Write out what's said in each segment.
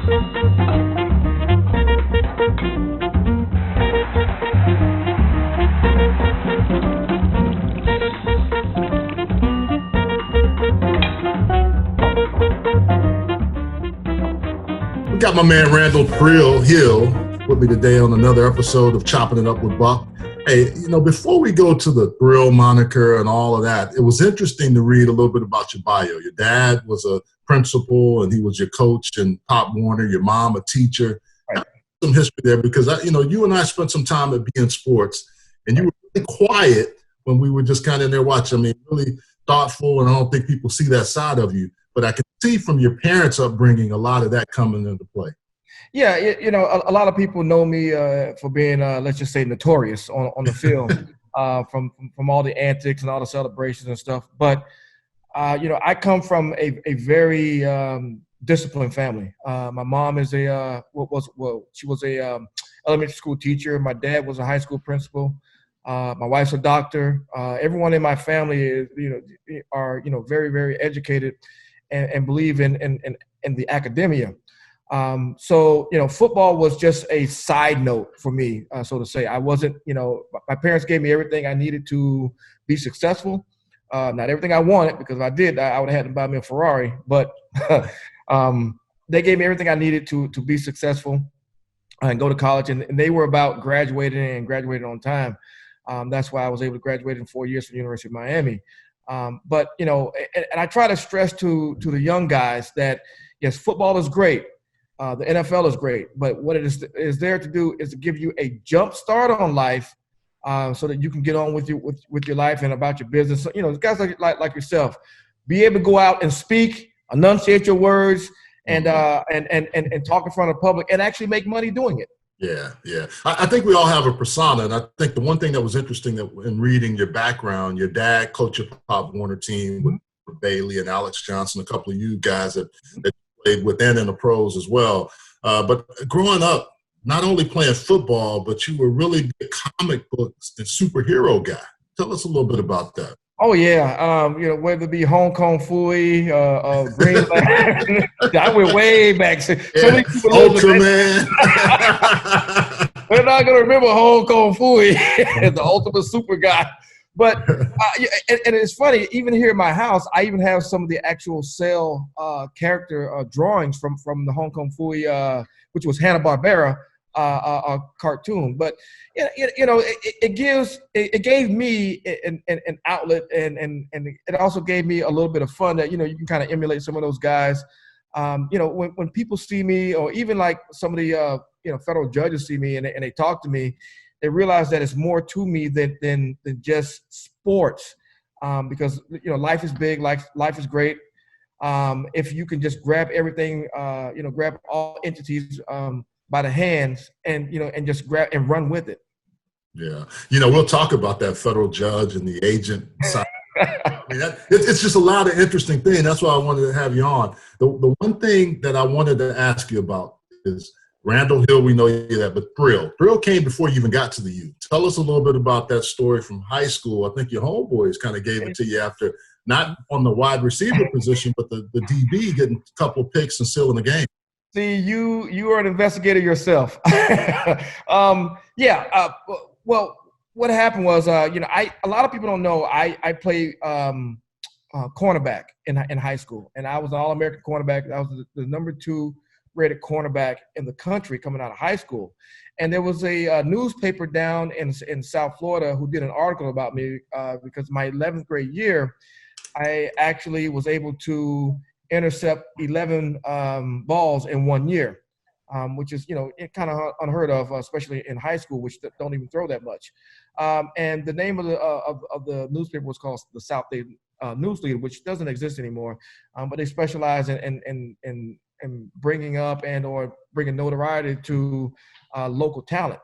We got my man Randal Hill with me today on another episode of Chopping It Up with Buck. Hey, before we go to the Thrill moniker and all of that, it was interesting to read a little bit about your bio. Your dad was a principal and he was your coach in Pop Warner, your mom a teacher. Right. Some history there because, you and I spent some time at beIN Sports and you were really quiet when we were just kind of in there watching. I mean, really thoughtful, and I don't think people see that side of you. But I can see from your parents' upbringing a lot of that coming into play. Yeah, a lot of people know me for being, let's just say, notorious on the field from all the antics and all the celebrations and stuff. But, I come from a very disciplined family. My mom is she was a elementary school teacher. My dad was a high school principal. My wife's a doctor. Everyone in my family is, are very, very educated and believe in the academia. So, football was just a side note for me, so to say. I wasn't, my parents gave me everything I needed to be successful. Not everything I wanted, because if I did, I would have had to buy me a Ferrari. But they gave me everything I needed to be successful and go to college. And they were about graduating and graduating on time. That's why I was able to graduate in 4 years from the University of Miami. But, and I try to stress to the young guys that, yes, football is great. The NFL is great. But what it is there to do is to give you a jump start on life so that you can get on with your life and about your business. So, guys like yourself, be able to go out and speak, enunciate your words, and talk in front of the public and actually make money doing it. Yeah. I think we all have a persona, and I think the one thing that was interesting in reading your background, your dad coached your Pop Warner team with Bailey and Alex Johnson, a couple of you guys that played within in the pros as well. But growing up, not only playing football, but you were really a comic books and superhero guy. Tell us a little bit about that. Oh, yeah. Whether it be Hong Kong Phooey, Green Lantern. I went way back. Ultraman. They're not going to remember Hong Kong Phooey as the ultimate super guy. But and it's funny, even here in my house, I even have some of the actual cell character drawings from the Hong Kong Phooey, which was Hanna-Barbera cartoon. But it gave me an outlet, and it also gave me a little bit of fun that you can kind of emulate some of those guys. When people see me, or even like some of the federal judges see me and they talk to me, they realize that it's more to me than just sports, because life is big, life is great. If you can just grab everything, grab all entities by the hands and just grab and run with it. Yeah, we'll talk about that federal judge and the agent side. I mean, it's just a lot of interesting things. That's why I wanted to have you on. The one thing that I wanted to ask you about is Randal Hill. We know you that, but Thrill came before you even got to the U. Tell us a little bit about that story from high school. I think your homeboys kind of gave it to you after, not on the wide receiver position, but the DB getting a couple of picks and sealing the game. See, you are an investigator yourself. Well, what happened was, a lot of people don't know I played cornerback in high school, and I was an All-American cornerback. I was the number 2 rated cornerback in the country coming out of high school. And there was a newspaper down in South Florida who did an article about me because my 11th grade year, I actually was able to intercept 11 balls in 1 year, which is, kind of unheard of, especially in high school, which don't even throw that much. And the name of the newspaper was called the South Day News Leader, which doesn't exist anymore. But they specialize in bringing up and or bringing notoriety to local talent.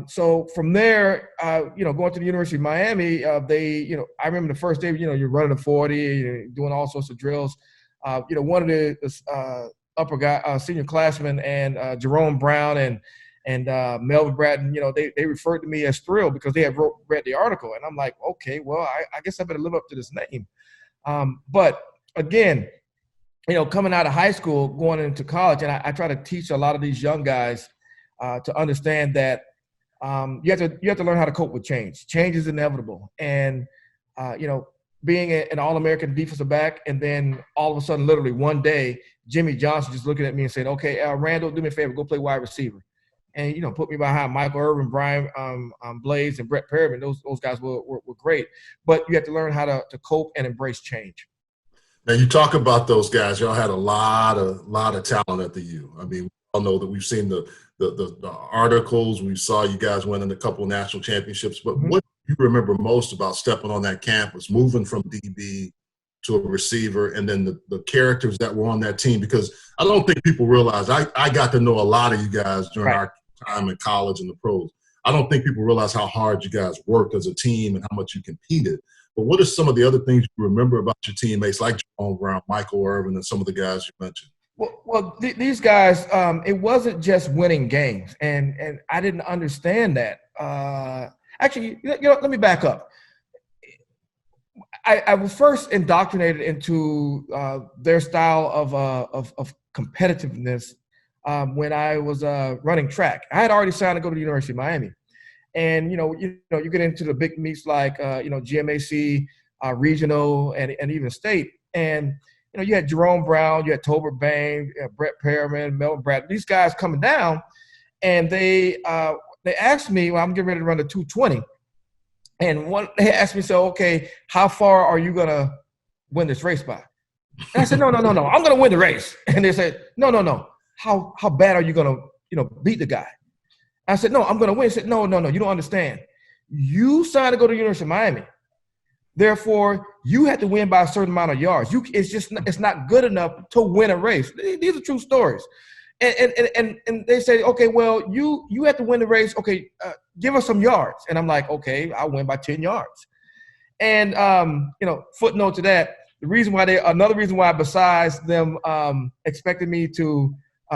So from there, going to the University of Miami, I remember the first day, you're running a 40, you're doing all sorts of drills. One of the senior classmen and Jerome Brown and Melvin Bratton, they referred to me as Thrill because they had read the article. And I'm like, okay, well, I guess I better live up to this name. But again, coming out of high school, going into college, and I try to teach a lot of these young guys to understand that you have to learn how to cope with change. Change is inevitable, and being an All-American defensive back, and then all of a sudden, literally one day, Jimmy Johnson just looking at me and saying, "Okay, Randall, do me a favor, go play wide receiver," and put me behind Michael Irvin, Brian Blaze, and Brett Perriman. Those guys were great, but you have to learn how to cope and embrace change. Now you talk about those guys. Y'all had a lot of talent at the U. I mean, we all know that we've seen the articles. We saw you guys winning a couple of national championships. But what do you remember most about stepping on that campus, moving from DB to a receiver, and then the characters that were on that team? Because I don't think people realize I got to know a lot of you guys during our time in college and the pros. I don't think people realize how hard you guys worked as a team and how much you competed. But what are some of the other things you remember about your teammates, like Jerome Brown, Michael Irvin, and some of the guys you mentioned? Well, these guys, it wasn't just winning games, and I didn't understand that. Actually, let me back up. I was first indoctrinated into their style of competitiveness when I was running track. I had already signed to go to the University of Miami. And, you get into the big meets like, GMAC, regional, and even state. And, you had Jerome Brown, you had Tolbert Bain, Brett Perriman, Melvin Brad, these guys coming down. And they asked me, well, I'm getting ready to run the 220. And they asked me, so, okay, how far are you going to win this race by? And I said, no, I'm going to win the race. And they said, no. How bad are you going to, beat the guy? I said, no, I'm going to win. He said, no, you don't understand. You signed to go to the University of Miami. Therefore, you have to win by a certain amount of yards. It's not good enough to win a race. These are true stories. And they say, okay, well, you have to win the race. Okay, give us some yards. And I'm like, okay, I'll win by 10 yards. And, footnote to that, another reason why besides them expecting me to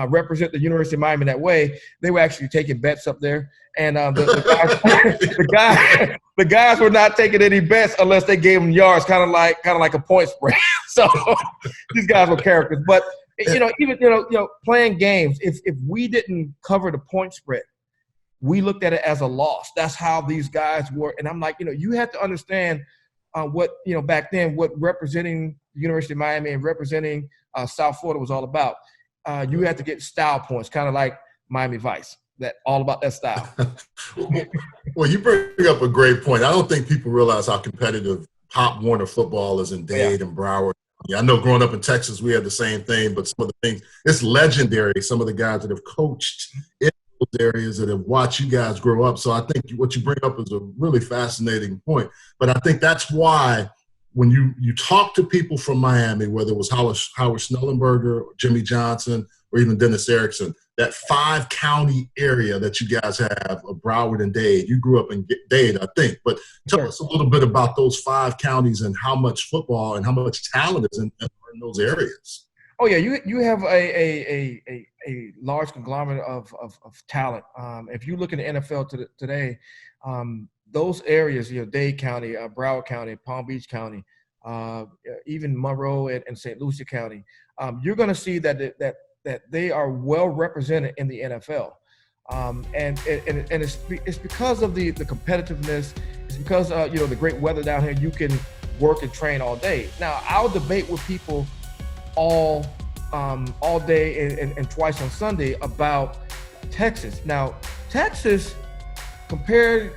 represent the University of Miami that way, they were actually taking bets up there, and the guys were not taking any bets unless they gave them yards, kind of like a point spread. So these guys were characters. But even playing games, if we didn't cover the point spread, we looked at it as a loss. That's how these guys were, and I'm like, you have to understand what back then what representing the University of Miami and representing South Florida was all about. You had to get style points, kind of like Miami Vice, all about that style. Well, you bring up a great point. I don't think people realize how competitive Pop Warner football is in Dade and Broward. I know growing up in Texas, we had the same thing, but some of the things, it's legendary, some of the guys that have coached in those areas that have watched you guys grow up. So I think what you bring up is a really fascinating point. But I think that's why when you talk to people from Miami, whether it was Howard Schnellenberger, or Jimmy Johnson, or even Dennis Erickson, that 5-county area that you guys have of Broward and Dade. You grew up in Dade, I think. But tell us a little bit about those 5 counties and how much football and how much talent is in those areas. Oh, yeah. You have a large conglomerate of talent. If you look at the NFL today, those areas, Dade County, Broward County, Palm Beach County, even Monroe and St. Lucie County, you're going to see that they are well represented in the NFL, and it's because of the competitiveness. It's because the great weather down here. You can work and train all day. Now I'll debate with people all day and twice on Sunday about Texas. Now Texas, compared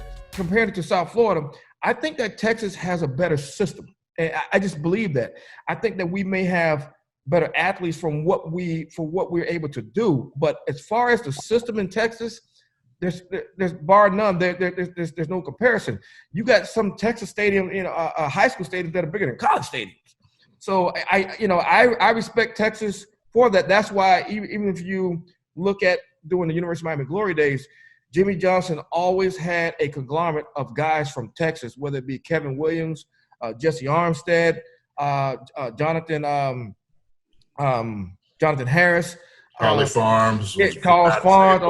to South Florida, I think that Texas has a better system. And I just believe that. I think that we may have better athletes from what we're able to do. But as far as the system in Texas, there's bar none. There's no comparison. You got some Texas stadium, high school stadiums that are bigger than college stadiums. So I respect Texas for that. That's why even if you look at during the University of Miami glory days, Jimmy Johnson always had a conglomerate of guys from Texas, whether it be Kevin Williams, Jesse Armstead, Jonathan Harris, Charlie Farms. Carl Farms.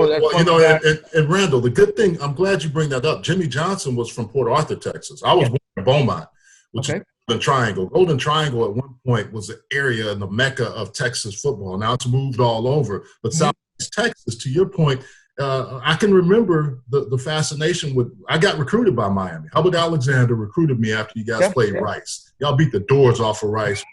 And Randall, the good thing, I'm glad you bring that up. Jimmy Johnson was from Port Arthur, Texas. I was born in Beaumont, which is Golden Triangle at one point was an area in the mecca of Texas football. Now it's moved all over. But Southeast Texas, to your point, I can remember the fascination with – I got recruited by Miami. Hubbard Alexander recruited me after you guys played Rice. Y'all beat the doors off of Rice.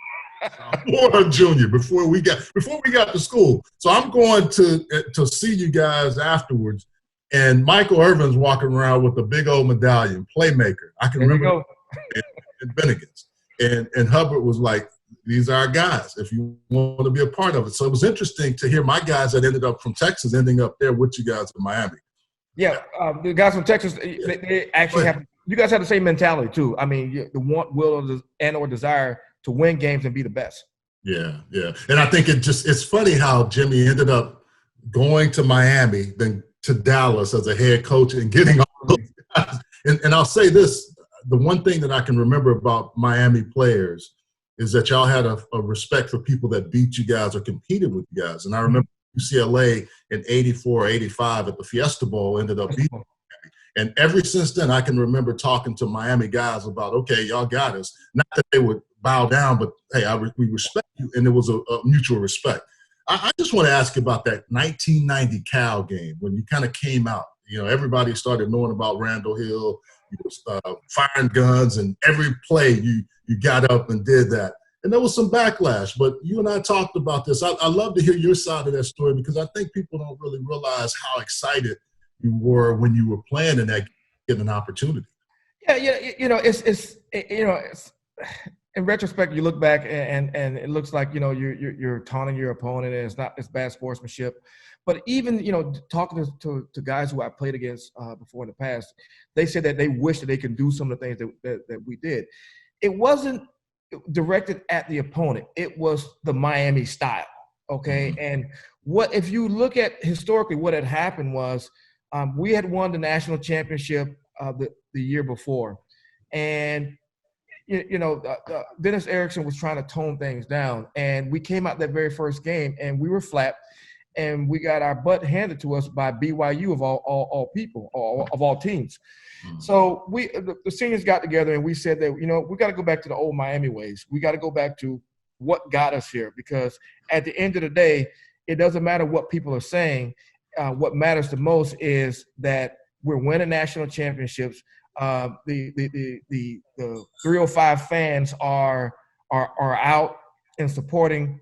Or junior before we got to school. So I'm going to see you guys afterwards. And Michael Irvin's walking around with a big old medallion, playmaker. I can remember in Bennigan's. And Hubbard was like, these are our guys if you want to be a part of it. So it was interesting to hear my guys that ended up from Texas ending up there with you guys in Miami. Yeah, the guys from Texas, they actually have – you guys have the same mentality too. I mean, the want, will, or desire to win games and be the best. Yeah. And I think it's funny how Jimmy ended up going to Miami, then to Dallas as a head coach and getting all those guys. And I'll say this, the one thing that I can remember about Miami players is that y'all had a respect for people that beat you guys or competed with you guys. And I remember UCLA in 84, 85 at the Fiesta Bowl ended up beating Miami. And ever since then, I can remember talking to Miami guys about, okay, y'all got us. Not that they would bow down, but, hey, we respect you, and it was a mutual respect. I just want to ask you about that 1990 Cal game when you kind of came out. You know, everybody started knowing about Randal Hill. You was firing guns, and every play you got up and did that. And there was some backlash, but you and I talked about this. I love to hear your side of that story because I think people don't really realize how excited you were when you were playing in that, getting an opportunity. Yeah, it's in retrospect, you look back and it looks like, you're taunting your opponent and it's bad sportsmanship. But even, talking to guys who I played against before in the past, they said that they wish that they could do some of the things that we did. It wasn't directed at the opponent. It was the Miami style, okay? Mm-hmm. And if you look at historically what had happened was we had won the national championship the year before. And Dennis Erickson was trying to tone things down, and we came out that very first game and we were flat, and we got our butt handed to us by BYU of all people, of all teams. Mm-hmm. So the seniors got together and we said that, we got to go back to the old Miami ways. We got to go back to what got us here, because at the end of the day, it doesn't matter what people are saying. What matters the most is that we're winning national championships. The 305 fans are out and supporting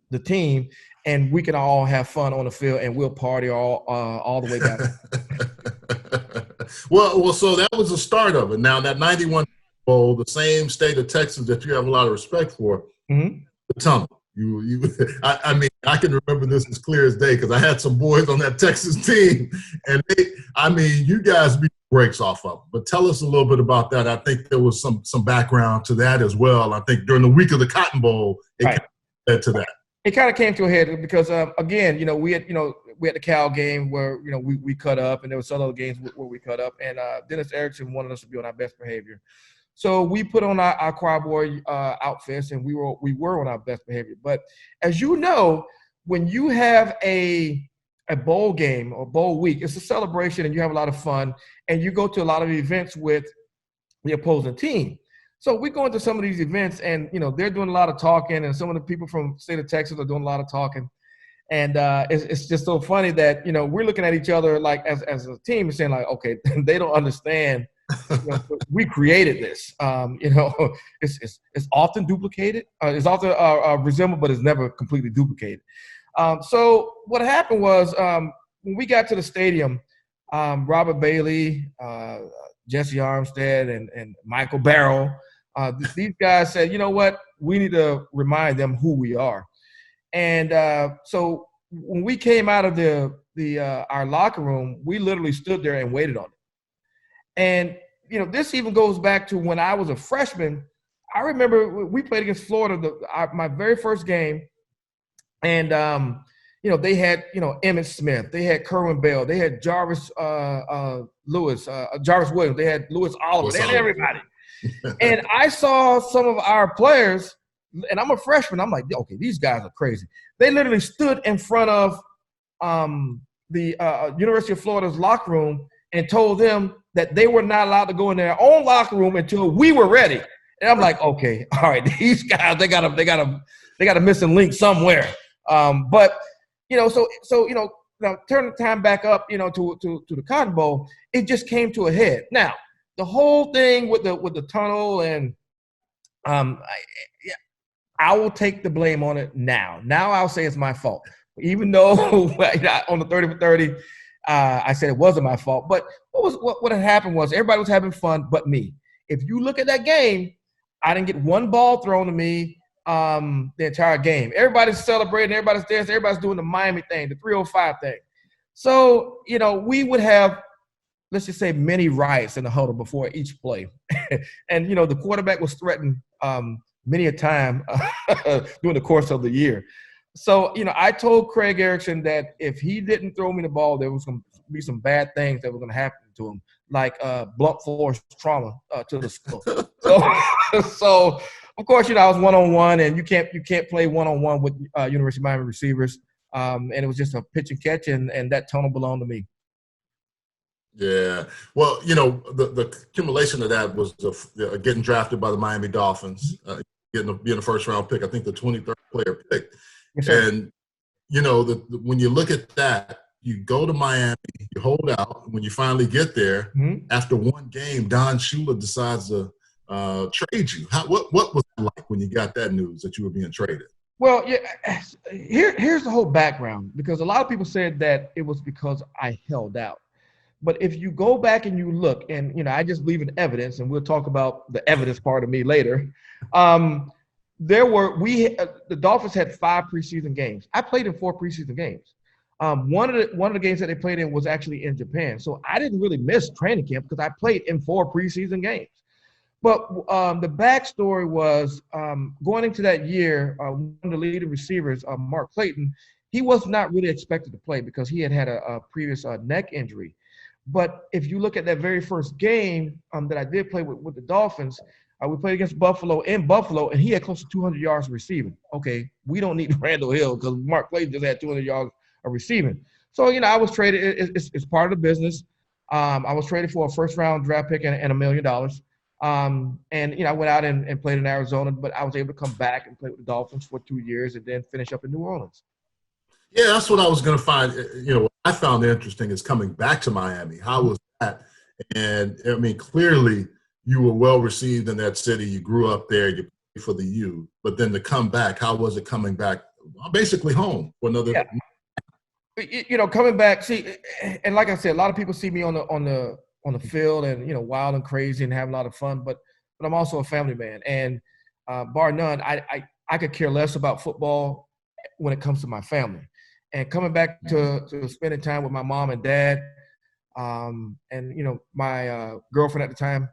the team, and we can all have fun on the field, and we'll party all the way back. Well, so that was the start of it. Now that 91 Bowl, the same state of Texas that you have a lot of respect for, mm-hmm. The tunnel. I mean, I can remember this as clear as day because I had some boys on that Texas team, and you guys beat the brakes off of them. But tell us a little bit about that. I think there was some background to that as well. I think during the week of the Cotton Bowl, it kind of led to that. It kind of came to a head because, again, we had the Cal game where, we cut up, and there were some other games where we cut up, and Dennis Erickson wanted us to be on our best behavior. So we put on our choir boy outfits, and we were on our best behavior. But as you know, when you have a bowl game or bowl week, it's a celebration, and you have a lot of fun, and you go to a lot of events with the opposing team. So we go into some of these events, and they're doing a lot of talking, and some of the people from the state of Texas are doing a lot of talking. And it's just so funny that we're looking at each other like as a team and saying like, okay, they don't understand. We created this. It's often duplicated. It's often resembled, but it's never completely duplicated. So what happened was when we got to the stadium, Robert Bailey, Jesse Armstead, and Michael Barrow, these guys said, you know what? We need to remind them who we are. And so when we came out of our locker room, we literally stood there and waited on it. And, this even goes back to when I was a freshman. I remember we played against Florida, my very first game. And, they had, Emmitt Smith. They had Kerwin Bell. They had Jarvis Williams. They had Louis Oliver. They had everybody. And I saw some of our players, and I'm a freshman. I'm like, okay, these guys are crazy. They literally stood in front of the University of Florida's locker room and told them that they were not allowed to go in their own locker room until we were ready. And I'm like, okay, all right, these guys, they got a missing link somewhere. But now turn the time back up, to the Cotton Bowl, it just came to a head. Now, the whole thing with the tunnel and I will take the blame on it now. Now I'll say it's my fault, even though on the 30 for 30, I said it wasn't my fault. But what had happened was everybody was having fun, but me. If you look at that game, I didn't get one ball thrown to me the entire game. Everybody's celebrating, everybody's dancing, everybody's doing the Miami thing, the 305 thing. So, we would have, let's just say, many riots in the huddle before each play. And, the quarterback was threatened many a time during the course of the year. So, I told Craig Erickson that if he didn't throw me the ball, there was going to be some bad things that were going to happen to him, like blunt force trauma to the skull. So, of course, I was one-on-one, and you can't play one-on-one with University of Miami receivers. And it was just a pitch and catch, and that tunnel belonged to me. Yeah. Well, the accumulation of that was getting drafted by the Miami Dolphins, being a first-round pick. I think the 23rd player pick. Yes, sir. And, when you look at that, you go to Miami, you hold out. When you finally get there, after one game, Don Shula decides to trade you. What was it like when you got that news that you were being traded? Well, yeah. Here's the whole background, because a lot of people said that it was because I held out. But if you go back and you look, and I just believe in evidence, and we'll talk about the evidence part of me later. The Dolphins had 5 preseason games. I played in 4 preseason games. One of the games that they played in was actually in Japan, so I didn't really miss training camp because I played in 4 preseason games. But the backstory was going into that year, one of the leading receivers, Mark Clayton, he was not really expected to play because he had a previous neck injury. But if you look at that very first game that I did play with the Dolphins, we played against Buffalo in Buffalo, and he had close to 200 yards receiving. Okay, we don't need Randal Hill because Mark Clayton just had 200 yards of receiving. So, I was traded. It's part of the business. I was traded for a first-round draft pick and $1 million. I went out and played in Arizona, but I was able to come back and play with the Dolphins for 2 years and then finish up in New Orleans. Yeah, that's what I was going to find. What I found interesting is coming back to Miami. How was that? And, clearly you were well received in that city. You grew up there. You played for the U. But then to come back, how was it coming back basically home for another coming back, see, and like I said, a lot of people see me on the field and, wild and crazy and having a lot of fun, but I'm also a family man. And bar none, I could care less about football when it comes to my family. And coming back to spending time with my mom and dad, and my girlfriend at the time,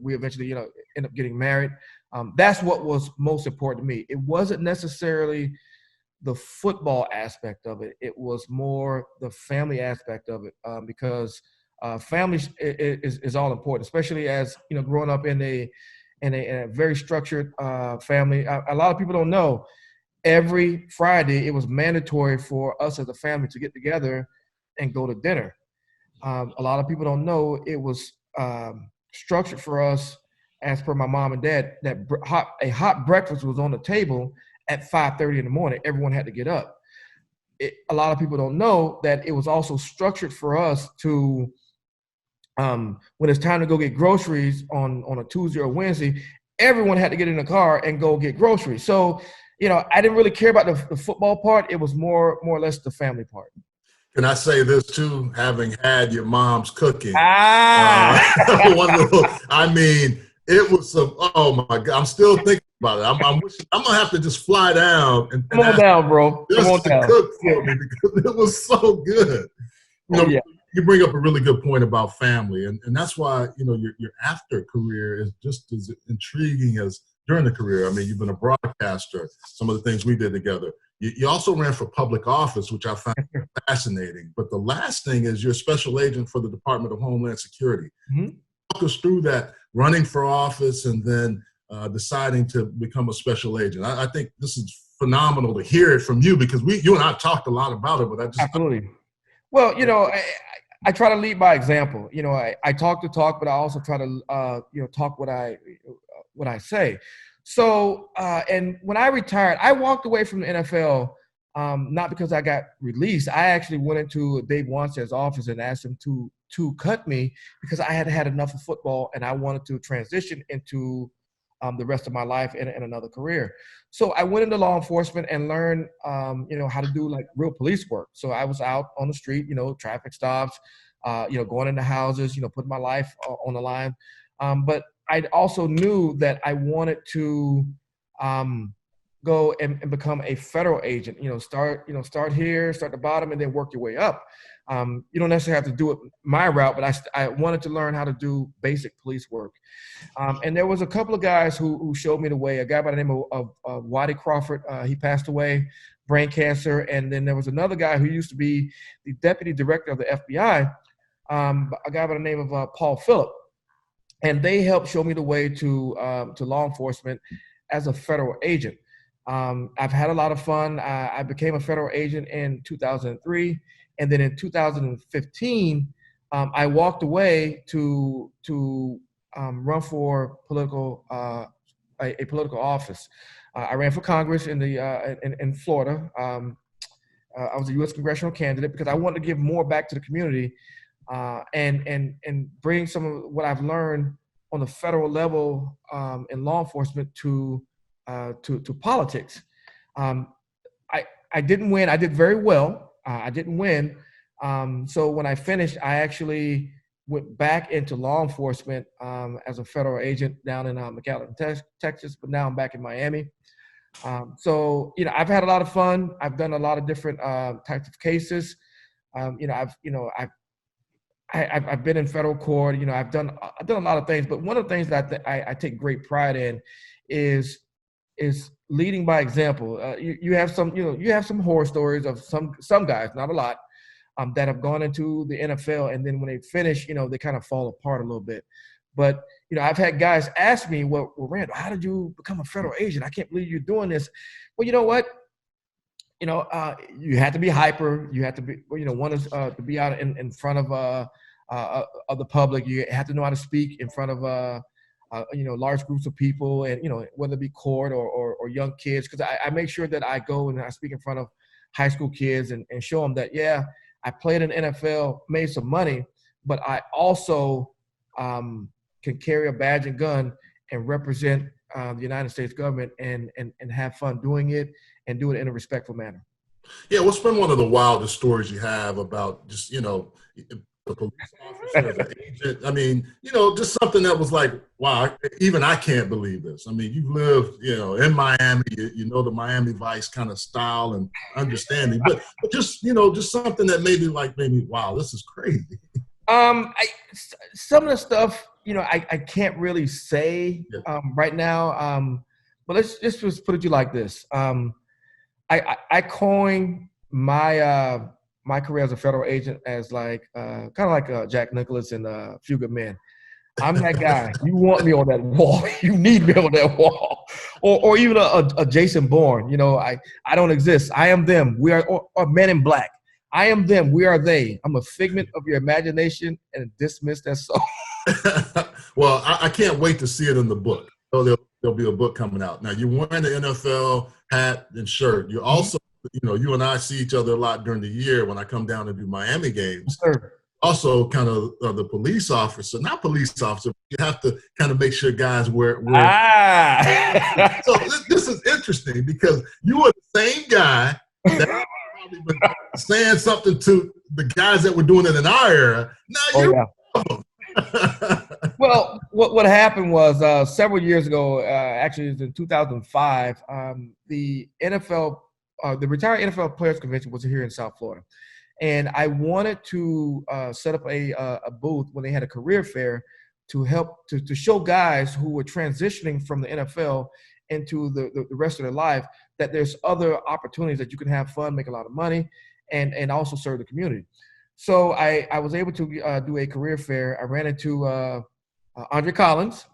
we eventually end up getting married. That's what was most important to me. It wasn't necessarily the football aspect of it. It was more the family aspect of it, because family is all important, especially as growing up in a very structured family. A lot of people don't know. Every Friday, it was mandatory for us as a family to get together and go to dinner. A lot of people don't know it was structured for us, as per my mom and dad, that a hot breakfast was on the table at 5:30 in the morning. Everyone had to get up. A lot of people don't know that it was also structured for us to, when it's time to go get groceries on a Tuesday or Wednesday, everyone had to get in the car and go get groceries. So, I didn't really care about the football part. It was more or less the family part. Can I say this too? Having had your mom's cooking, it was some. Oh my God, I'm still thinking about it. I'm gonna have to just fly down and come on down, bro. Come on down. Cook for me because it was so good. You bring up a really good point about family, and that's why your after career is just as intriguing as during the career. You've been a broadcaster. Some of the things we did together. You also ran for public office, which I found fascinating. But the last thing is you're a special agent for the Department of Homeland Security. Mm-hmm. Walk us through that, running for office and then deciding to become a special agent. I think this is phenomenal to hear it from you because you and I talked a lot about it, but I just absolutely. Well, I try to lead by example. I talk the talk, but I also try to talk what what I say. So, and when I retired, I walked away from the NFL, not because I got released. I actually went into Dave Wanstead's office and asked him to cut me because I had had enough of football and I wanted to transition into the rest of my life in another career. So I went into law enforcement and learned, how to do like real police work. So I was out on the street, traffic stops, going into houses, putting my life on the line. But I also knew that I wanted to go and become a federal agent. Start here, start at the bottom, and then work your way up. You don't necessarily have to do it my route, but I wanted to learn how to do basic police work. And there was a couple of guys who showed me the way. A guy by the name of Waddy Crawford, he passed away, brain cancer. And then there was another guy who used to be the deputy director of the FBI, a guy by the name of Paul Phillip. And they helped show me the way to law enforcement as a federal agent. I've had a lot of fun. I became a federal agent in 2003. And then in 2015, I walked away to run for a political office. I ran for Congress in Florida. I was a U.S. congressional candidate because I wanted to give more back to the community and bring some of what I've learned on the federal level in law enforcement to politics. I didn't win. I did very well. I didn't win. So when I finished, I actually went back into law enforcement as a federal agent down in McAllen, Texas, but now I'm back in Miami. So, I've had a lot of fun. I've done a lot of different types of cases. I've been in federal court. I've done a lot of things, but one of the things that I take great pride in is leading by example. You have some horror stories of some guys, not a lot, that have gone into the NFL, and then when they finish, they kind of fall apart a little bit. But I've had guys ask me, well, Randal, how did you become a federal agent? I can't believe you're doing this. Well, you know what? You had to be hyper. You had to be, one is to be out in front of the public. You have to know how to speak in front of large groups of people, and whether it be court or young kids, because I make sure that I go and I speak in front of high school kids and show them that, yeah, I played in the NFL, made some money, but I also can carry a badge and gun and represent the United States government and have fun doing it and do it in a respectful manner. Yeah, what's been one of the wildest stories you have about just, the police officer, the agent? I mean, just something that was like, wow, even I can't believe this. I mean, you've lived, in Miami, you know the Miami Vice kind of style and understanding, but just, just something that made me, wow, this is crazy. Some of the stuff, I can't really say right now, but let's just put it to you like this. I coined my career as a federal agent as kind of like Jack Nicklaus in A Few Good Men. I'm that guy. You want me on that wall. You need me on that wall. Or even a Jason Bourne. I don't exist. I am them. We are or Men in Black. I am them. We are they. I'm a figment of your imagination and dismiss that so. Well, I can't wait to see it in the book. So there'll be a book coming out. Now, you're wearing the NFL hat and shirt. You also, you and I see each other a lot during the year when I come down to do Miami games. Sure. Also kind of the police officer, not police officer, you have to kind of make sure guys wear. So this is interesting because you are the same guy that probably been saying something to the guys that were doing it in our era. Now you're Well, what happened was several years ago, actually it was in 2005, the NFL, the Retired NFL Players Convention was here in South Florida. And I wanted to set up a booth when they had a career fair to help to show guys who were transitioning from the NFL into the rest of their life that there's other opportunities that you can have fun, make a lot of money, and also serve the community. So I was able to do a career fair. I ran into Andre Collins,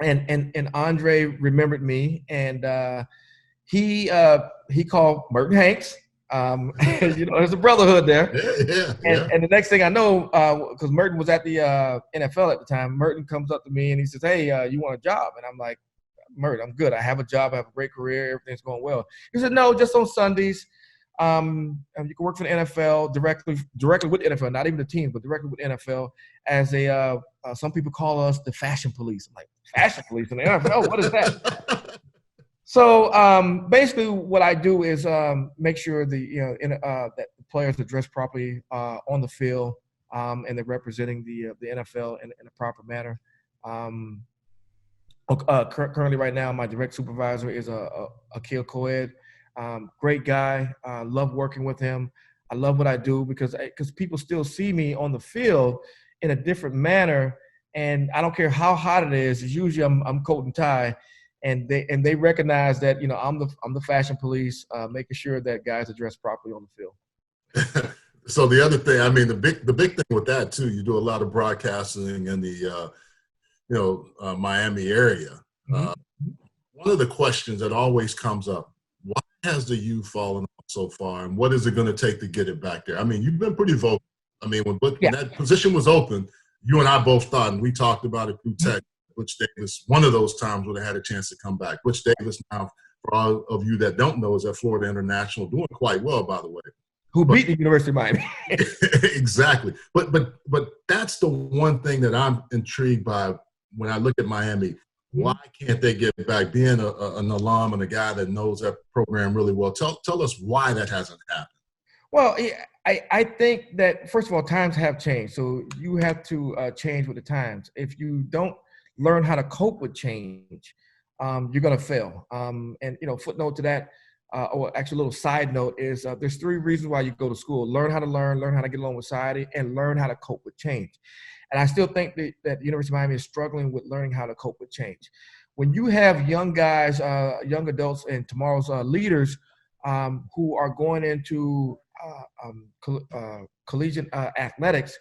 and Andre remembered me, and he called Merton Hanks. There's a brotherhood there. Yeah. And the next thing I know, because Merton was at the NFL at the time, Merton comes up to me and he says, "Hey, you want a job?" And I'm like, "Merton, I'm good. I have a job. I have a great career. Everything's going well." He said, "No, just on Sundays. You can work for the NFL directly with NFL, not even the teams, but directly with NFL as a. Some people call us the fashion police." I'm like, "Fashion police in the NFL? What is that?" So basically, what I do is make sure that the players are dressed properly on the field, and they're representing the NFL in a proper manner. Currently, right now, my direct supervisor is Akil Coed. Great guy. Love working with him. I love what I do because people still see me on the field in a different manner, and I don't care how hot it is. It's usually I'm coat and tie, and they recognize that I'm the fashion police, making sure that guys are dressed properly on the field. So the other thing, I mean, the big thing with that too, you do a lot of broadcasting in the Miami area. Mm-hmm. One of the questions that always comes up: why has the U fallen off so far, and what is it going to take to get it back there? I mean, you've been pretty vocal. I mean, when that position was open, you and I both thought, and we talked about it through text. Butch Davis, one of those times would have had a chance to come back. Butch Davis, now, for all of you that don't know, is at Florida International, doing quite well, by the way. Who beat the University of Miami. Exactly. But that's the one thing that I'm intrigued by when I look at Miami. Why can't they get back? Being an alum and a guy that knows that program really well, tell us why that hasn't happened. Well, I think that, first of all, times have changed. So you have to change with the times. If you don't learn how to cope with change, you're going to fail. And, footnote to that, or actually a little side note is there's 3 reasons why you go to school: learn how to learn how to get along with society, and learn how to cope with change. And I still think that the University of Miami is struggling with learning how to cope with change. When you have young guys, young adults, and tomorrow's leaders who are going into collegiate athletics,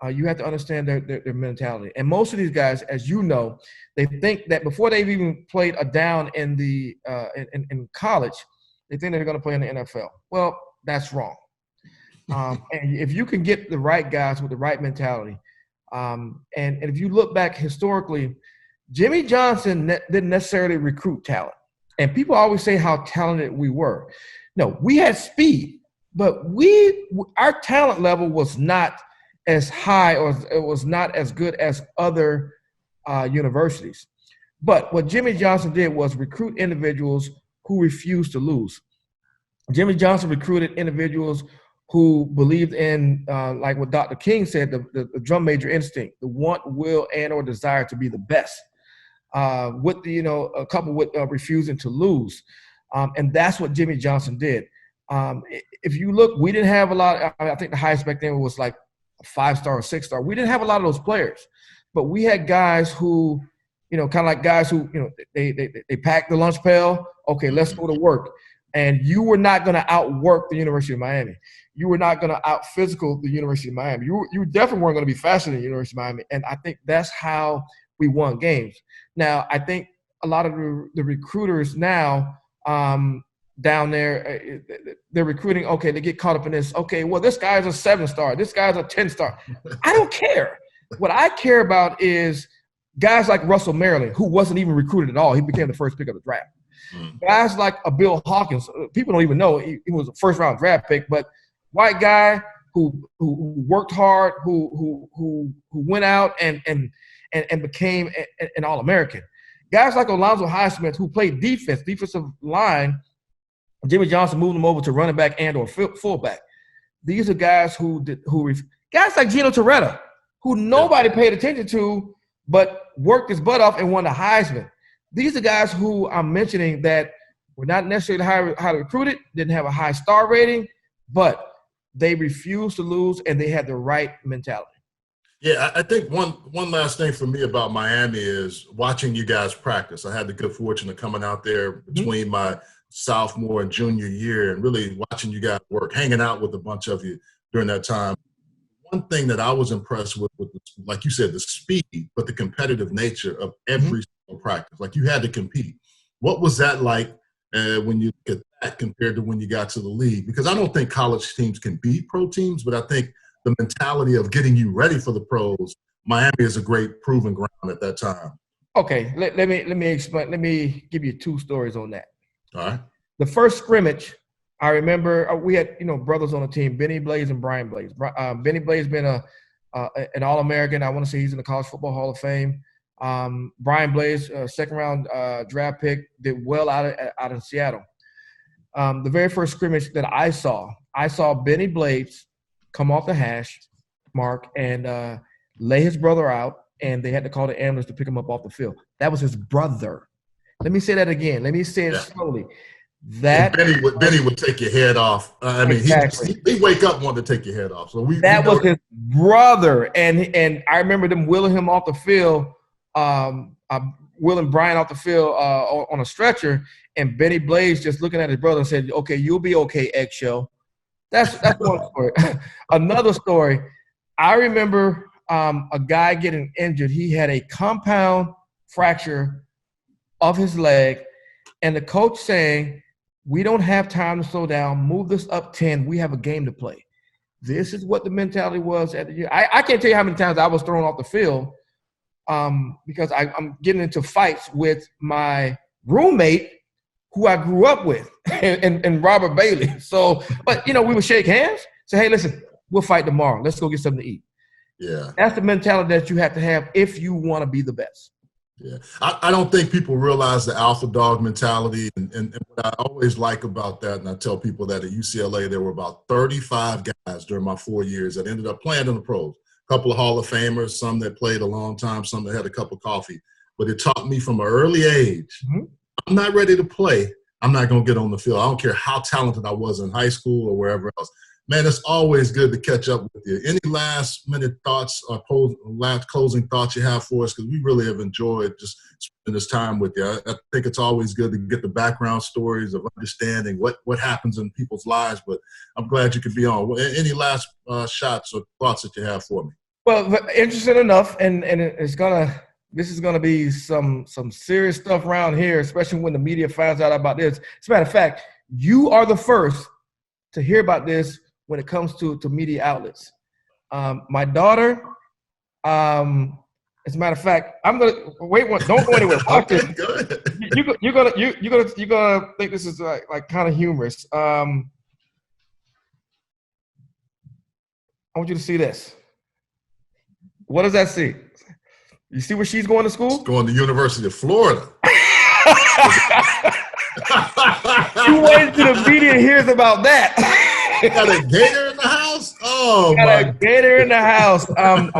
you have to understand their mentality. And most of these guys, as you know, they think that before they've even played a down in the in college, they think they're going to play in the NFL. Well, that's wrong. And if you can get the right guys with the right mentality, and if you look back historically, Jimmy Johnson didn't necessarily recruit talent. And people always say how talented we were. No, we had speed, but our talent level was not as high, or it was not as good as other universities. But what Jimmy Johnson did was recruit individuals who refused to lose. Jimmy Johnson recruited individuals who believed in, like what Dr. King said, the drum major instinct, the want, will, and or desire to be the best, with a couple with refusing to lose. And that's what Jimmy Johnson did. If you look, we didn't have a lot. I think the highest back then was like a 5-star or 6-star. We didn't have a lot of those players, but we had guys who, kind of like guys who, they packed the lunch pail. Okay, let's go to work. And you were not going to outwork the University of Miami. You were not going to out-physical the University of Miami. You definitely weren't going to be faster than the University of Miami. And I think that's how we won games. Now, I think a lot of the recruiters now down there, they're recruiting, okay, they get caught up in this. Okay, well, this guy's a 7-star. This guy's a 10-star. I don't care. What I care about is guys like Russell Maryland, who wasn't even recruited at all. He became the first pick of the draft. Guys like a Bill Hawkins, people don't even know he was a first-round draft pick, but white guy who worked hard, who went out and became an All-American. Guys like Alonzo Highsmith, who played defensive line. Jimmy Johnson moved him over to running back and or fullback. These are guys guys like Gino Torretta, who nobody paid attention to, but worked his butt off and won the Heisman. These are guys who I'm mentioning that were not necessarily highly recruited, didn't have a high star rating, but they refused to lose and they had the right mentality. Yeah, I think one last thing for me about Miami is watching you guys practice. I had the good fortune of coming out there between my sophomore and junior year and really watching you guys work, hanging out with a bunch of you during that time. One thing that I was impressed with, like you said, the speed, but the competitive nature of every single practice. Like, you had to compete. What was that like when you look at that compared to when you got to the league. Because I don't think college teams can beat pro teams, but I think the mentality of getting you ready for the pros, Miami is a great proving ground at that time. Okay, let me explain. Let me give you 2 stories on that. All right. The first scrimmage, I remember we had brothers on the team, Benny Blaze and Brian Blaze. Benny Blaze been an All-American. I want to say he's in the College Football Hall of Fame. Brian Blaze, second round draft pick, did well out in Seattle. The very first scrimmage that I saw Benny Blaze come off the hash mark and lay his brother out, and they had to call the ambulance to pick him up off the field. That was his brother. Let me say that again. Let me say it slowly. That Benny would take your head off. I mean, exactly. he wake up wanting to take your head off. So that was his brother, and I remember them wheeling him off the field, wheeling Brian off the field on a stretcher, and Benny Blaze just looking at his brother and said, "Okay, you'll be okay, eggshell." That's one story. Another story. I remember a guy getting injured. He had a compound fracture of his leg, and the coach saying, "We don't have time to slow down. Move this up 10. We have a game to play." This is what the mentality was at the year. I can't tell you how many times I was thrown off the field because I'm getting into fights with my roommate who I grew up with and Robert Bailey. So, but, we would shake hands, say, "Hey, listen, we'll fight tomorrow. Let's go get something to eat." Yeah. That's the mentality that you have to have if you want to be the best. Yeah, I don't think people realize the alpha dog mentality, and what I always like about that, and I tell people that at UCLA there were about 35 guys during my 4 years that ended up playing in the pros. A couple of Hall of Famers, some that played a long time, some that had a cup of coffee. But it taught me from an early age, I'm not ready to play. I'm not going to get on the field. I don't care how talented I was in high school or wherever else. Man, it's always good to catch up with you. Any last-minute thoughts or last closing thoughts you have for us? Because we really have enjoyed just spending this time with you. I think it's always good to get the background stories of understanding what happens in people's lives, but I'm glad you could be on. Any last shots or thoughts that you have for me? Well, interesting enough, and this is gonna be some serious stuff around here, especially when the media finds out about this. As a matter of fact, you are the first to hear about this when it comes to media outlets. My daughter, as a matter of fact, I'm gonna wait. Don't go anywhere. Watch this. You're gonna think this is like kind of humorous. I want you to see this. What does that see? You see where she's going to school? She's going to the University of Florida. You wait till the media hears about that. Got a gator in the house? Oh, got a gator in the house. I'm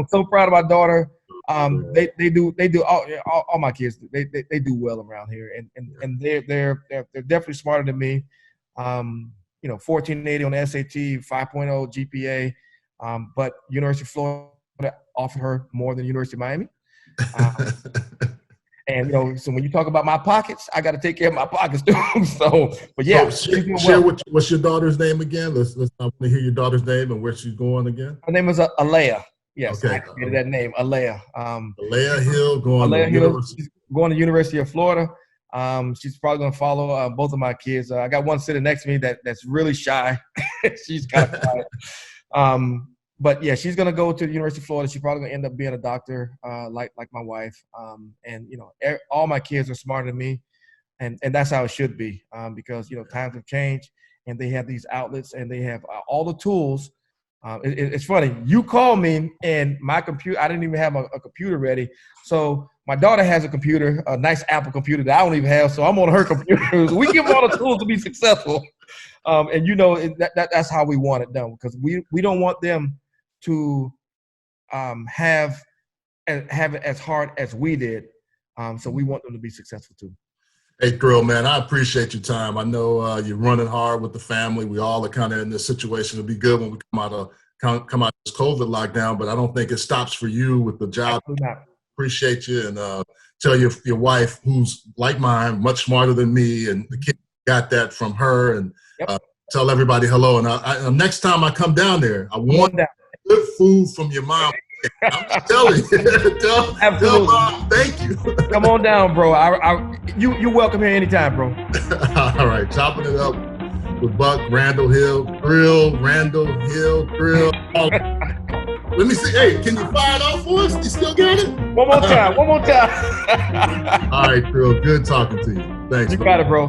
so proud of my daughter. They do all my kids. They do well around here, and they're definitely smarter than me. 1480 on the SAT, 5.0 GPA. But University of Florida offered her more than University of Miami. And so when you talk about my pockets, I got to take care of my pockets too. But yeah. So what's your daughter's name again? I want to hear your daughter's name and where she's going again. Her name is Alea. Yes, okay. I created that name, Alea. Alea Hill going to University of Florida. She's probably going to follow both of my kids. I got one sitting next to me that's really shy. She's kind of quiet. But yeah, she's gonna go to the University of Florida. She's probably gonna end up being a doctor, like my wife. And all my kids are smarter than me, and that's how it should be. Because times have changed, and they have these outlets, and they have all the tools. It's funny. You call me, and my computer. I didn't even have a computer ready. So my daughter has a computer, a nice Apple computer that I don't even have. So I'm on her computer. We give them all the tools to be successful. And that's how we want it done, because we don't want them to have it as hard as we did. So we want them to be successful too. Hey, Thrill, man, I appreciate your time. I know you're running hard with the family. We all are kind of in this situation. It'll be good when we come out of this COVID lockdown, but I don't think it stops for you with the job. Appreciate you, and tell your wife, who's like mine, much smarter than me, and the kid got that from her, and tell everybody hello. And next time I come down there, I want good food from your mom. I'm telling you. Tell Bob, thank you. Come on down, bro. You're welcome here anytime, bro. All right, chopping it up with Buck, Randal Hill, Thrill, Randal Hill, Thrill. Let me see. Hey, can you fire it off for us? You still got it? One more time. All right, Thrill. Good talking to you. Thanks. You got it, bro.